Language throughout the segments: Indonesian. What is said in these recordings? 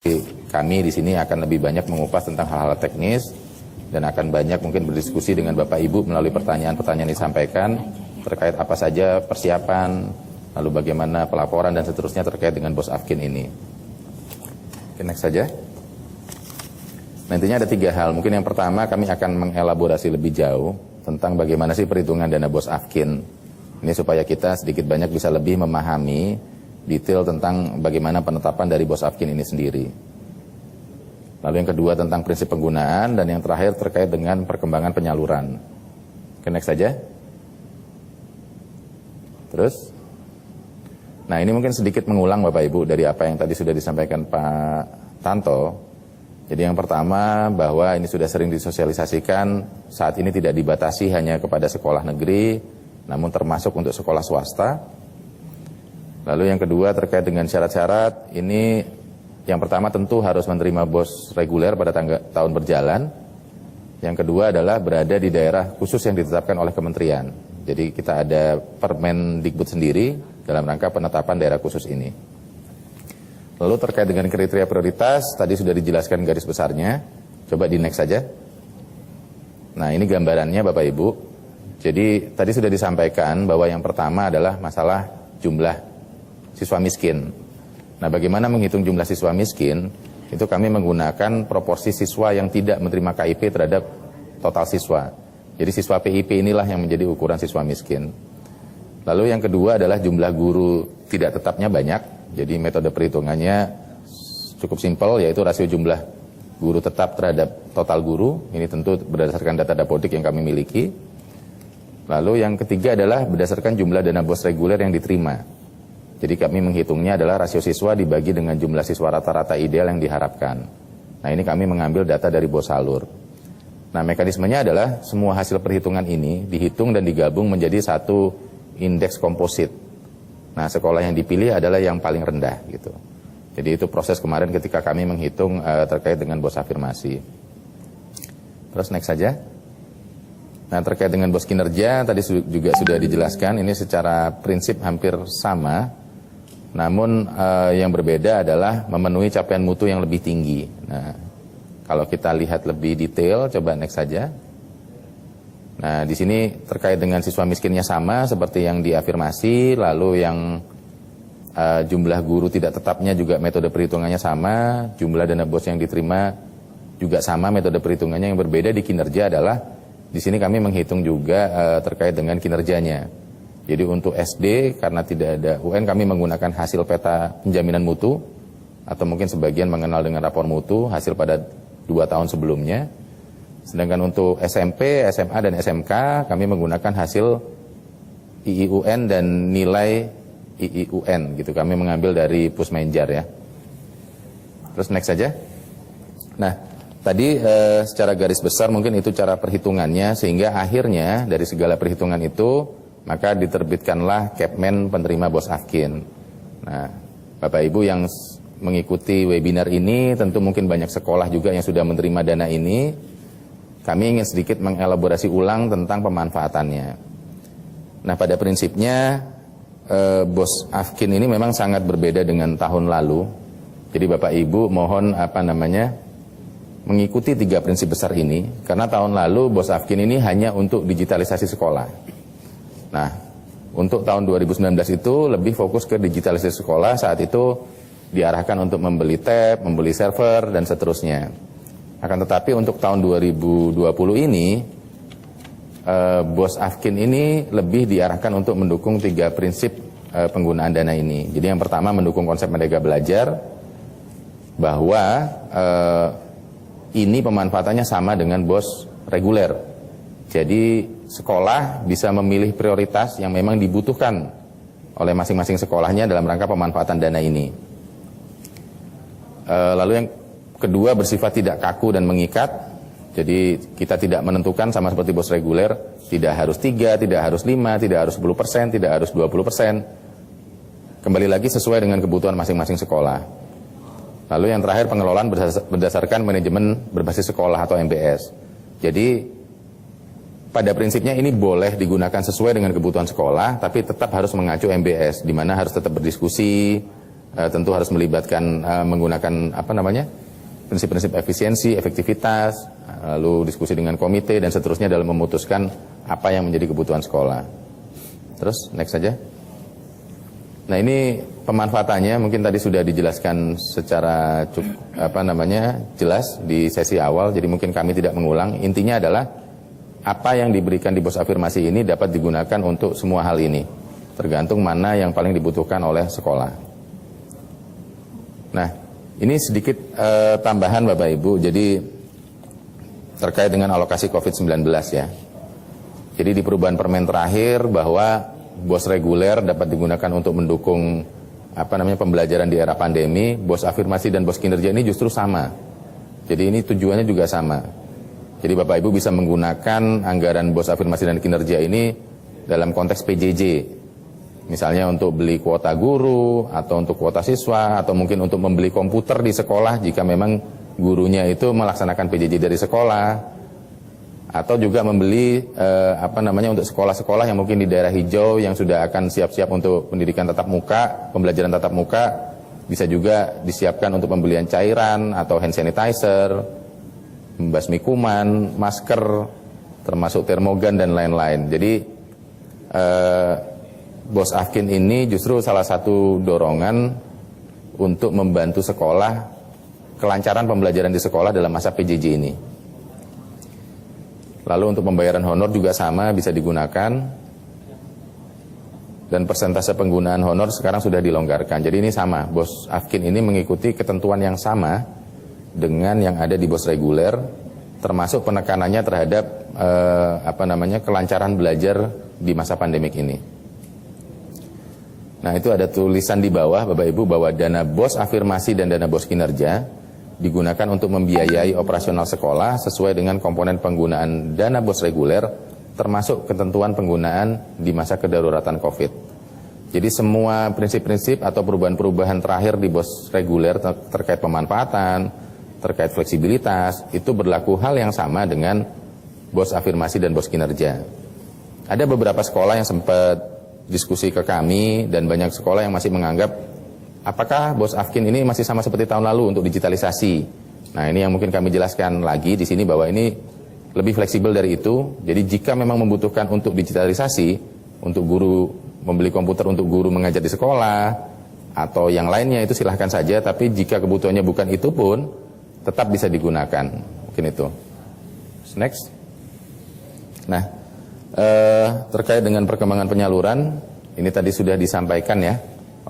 Kami di sini akan lebih banyak mengupas tentang hal-hal teknis dan akan banyak mungkin berdiskusi dengan Bapak Ibu melalui pertanyaan-pertanyaan yang disampaikan terkait apa saja persiapan, lalu bagaimana pelaporan dan seterusnya terkait dengan Bos Afkin ini. Oke, next saja. Nantinya ada 3 hal. Mungkin yang pertama kami akan mengelaborasi lebih jauh tentang bagaimana sih perhitungan dana Bos Afkin. Ini supaya kita sedikit banyak bisa lebih memahami detail tentang bagaimana penetapan dari Bos Afkin ini sendiri. Lalu yang kedua tentang prinsip penggunaan, dan yang terakhir terkait dengan perkembangan penyaluran. Oke, next saja. Terus, nah ini mungkin sedikit mengulang Bapak Ibu dari apa yang tadi sudah disampaikan Pak Tanto. Jadi yang pertama bahwa ini sudah sering disosialisasikan, saat ini tidak dibatasi hanya kepada sekolah negeri, namun termasuk untuk sekolah swasta. Lalu yang kedua terkait dengan syarat-syarat, ini yang pertama tentu harus menerima bos reguler pada tahun berjalan. Yang kedua adalah berada di daerah khusus yang ditetapkan oleh kementerian. Jadi kita ada Permendikbud sendiri dalam rangka penetapan daerah khusus ini. Lalu terkait dengan kriteria prioritas, tadi sudah dijelaskan garis besarnya. Coba di next saja. Nah ini gambarannya Bapak Ibu. Jadi tadi sudah disampaikan bahwa yang pertama adalah masalah jumlah siswa miskin. Nah, bagaimana menghitung jumlah siswa miskin? Itu kami menggunakan proporsi siswa yang tidak menerima KIP terhadap total siswa. Jadi siswa PIP inilah yang menjadi ukuran siswa miskin. Lalu yang kedua adalah jumlah guru tidak tetapnya banyak. Jadi metode perhitungannya cukup simpel, yaitu rasio jumlah guru tetap terhadap total guru. Ini tentu berdasarkan data Dapodik yang kami miliki. Lalu yang ketiga adalah berdasarkan jumlah dana bos reguler yang diterima. Jadi kami menghitungnya adalah rasio siswa dibagi dengan jumlah siswa rata-rata ideal yang diharapkan. Nah ini kami mengambil data dari bos salur. Nah mekanismenya adalah semua hasil perhitungan ini dihitung dan digabung menjadi satu indeks komposit. Nah sekolah yang dipilih adalah yang paling rendah gitu. Jadi itu proses kemarin ketika kami menghitung terkait dengan bos afirmasi. Terus next saja. Nah terkait dengan bos kinerja tadi juga sudah dijelaskan, ini secara prinsip hampir sama. Namun yang berbeda adalah memenuhi capaian mutu yang lebih tinggi. Nah, kalau kita lihat lebih detail, coba next saja. Nah, di sini terkait dengan siswa miskinnya sama seperti yang diafirmasi, lalu yang jumlah guru tidak tetapnya juga metode perhitungannya sama, jumlah dana bos yang diterima juga sama metode perhitungannya. Yang berbeda di kinerja adalah di sini kami menghitung juga terkait dengan kinerjanya. Jadi untuk SD karena tidak ada UN kami menggunakan hasil peta penjaminan mutu atau mungkin sebagian mengenal dengan rapor mutu hasil pada 2 tahun sebelumnya. Sedangkan untuk SMP, SMA dan SMK kami menggunakan hasil IIUN dan nilai IIUN gitu. Kami mengambil dari Pusmenjar ya. Terus next saja. Nah, tadi secara garis besar mungkin itu cara perhitungannya, sehingga akhirnya dari segala perhitungan itu maka diterbitkanlah Kepmen penerima Bos Afkin. Nah, Bapak Ibu yang mengikuti webinar ini tentu mungkin banyak sekolah juga yang sudah menerima dana ini. Kami ingin sedikit mengelaborasi ulang tentang pemanfaatannya. Nah, pada prinsipnya Bos Afkin ini memang sangat berbeda dengan tahun lalu. Jadi Bapak Ibu mohon mengikuti 3 prinsip besar ini, karena tahun lalu Bos Afkin ini hanya untuk digitalisasi sekolah. Nah, untuk tahun 2019 itu lebih fokus ke digitalisasi sekolah. Saat itu diarahkan untuk membeli tab, membeli server, dan seterusnya. Akan tetapi untuk tahun 2020 ini, Bos Afkin ini lebih diarahkan untuk mendukung 3 prinsip penggunaan dana ini. Jadi yang pertama mendukung konsep Merdeka Belajar, bahwa ini pemanfaatannya sama dengan bos reguler. Jadi sekolah bisa memilih prioritas yang memang dibutuhkan oleh masing-masing sekolahnya dalam rangka pemanfaatan dana ini. Lalu yang kedua bersifat tidak kaku dan mengikat. Jadi kita tidak menentukan sama seperti bos reguler, tidak harus 3, tidak harus 5, tidak harus 10%, tidak harus 20%. Kembali lagi sesuai dengan kebutuhan masing-masing sekolah. Lalu yang terakhir pengelolaan berdasarkan manajemen berbasis sekolah atau MBS. Jadi pada prinsipnya ini boleh digunakan sesuai dengan kebutuhan sekolah, tapi tetap harus mengacu MBS, di mana harus tetap berdiskusi, tentu harus melibatkan menggunakan prinsip-prinsip efisiensi, efektivitas, lalu diskusi dengan komite dan seterusnya dalam memutuskan apa yang menjadi kebutuhan sekolah. Terus next saja. Nah, ini pemanfaatannya mungkin tadi sudah dijelaskan secara jelas di sesi awal, jadi mungkin kami tidak mengulang. Intinya adalah apa yang diberikan di BOS afirmasi ini dapat digunakan untuk semua hal ini, tergantung mana yang paling dibutuhkan oleh sekolah. Nah, ini sedikit tambahan Bapak Ibu, jadi terkait dengan alokasi COVID-19 ya. Jadi di perubahan permen terakhir bahwa BOS reguler dapat digunakan untuk mendukung pembelajaran di era pandemi, BOS afirmasi dan BOS kinerja ini justru sama. Jadi ini tujuannya juga sama. Jadi Bapak Ibu bisa menggunakan anggaran BOS afirmasi dan kinerja ini dalam konteks PJJ. Misalnya untuk beli kuota guru, atau untuk kuota siswa, atau mungkin untuk membeli komputer di sekolah jika memang gurunya itu melaksanakan PJJ dari sekolah, atau juga membeli untuk sekolah-sekolah yang mungkin di daerah hijau yang sudah akan siap-siap untuk pendidikan tatap muka, pembelajaran tatap muka, bisa juga disiapkan untuk pembelian cairan atau hand sanitizer, membasmi kuman, masker, termasuk termogan dan lain-lain. Jadi BOS Afkin ini justru salah satu dorongan untuk membantu sekolah kelancaran pembelajaran di sekolah dalam masa PJJ ini. Lalu untuk pembayaran honor juga sama, bisa digunakan, dan persentase penggunaan honor sekarang sudah dilonggarkan. Jadi ini sama, BOS Afkin ini mengikuti ketentuan yang sama dengan yang ada di BOS reguler, termasuk penekanannya terhadap kelancaran belajar di masa pandemik ini. Nah, itu ada tulisan di bawah Bapak Ibu bahwa dana BOS afirmasi dan dana BOS kinerja digunakan untuk membiayai operasional sekolah sesuai dengan komponen penggunaan dana BOS reguler, termasuk ketentuan penggunaan di masa kedaruratan COVID. Jadi semua prinsip-prinsip atau perubahan-perubahan terakhir di BOS reguler terkait pemanfaatan, terkait fleksibilitas, itu berlaku hal yang sama dengan BOS afirmasi dan BOS kinerja. Ada beberapa sekolah yang sempat diskusi ke kami, dan banyak sekolah yang masih menganggap apakah BOS Afkin ini masih sama seperti tahun lalu untuk digitalisasi. Nah, ini yang mungkin kami jelaskan lagi di sini bahwa ini lebih fleksibel dari itu. Jadi jika memang membutuhkan untuk digitalisasi, untuk guru membeli komputer untuk guru mengajar di sekolah atau yang lainnya, itu silahkan saja. Tapi jika kebutuhannya bukan itu pun tetap bisa digunakan. Mungkin itu. Next. Nah, terkait dengan perkembangan penyaluran, ini tadi sudah disampaikan ya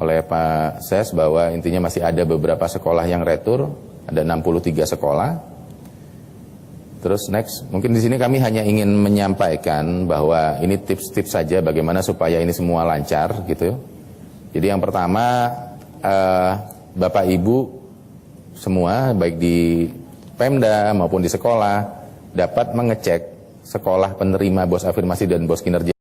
oleh Pak Ses bahwa intinya masih ada beberapa sekolah yang retur, ada 63 sekolah. Terus next, mungkin di sini kami hanya ingin menyampaikan bahwa ini tips-tips saja bagaimana supaya ini semua lancar gitu. Jadi yang pertama, Bapak Ibu semua baik di Pemda maupun di sekolah dapat mengecek sekolah penerima BOS afirmasi dan BOS kinerja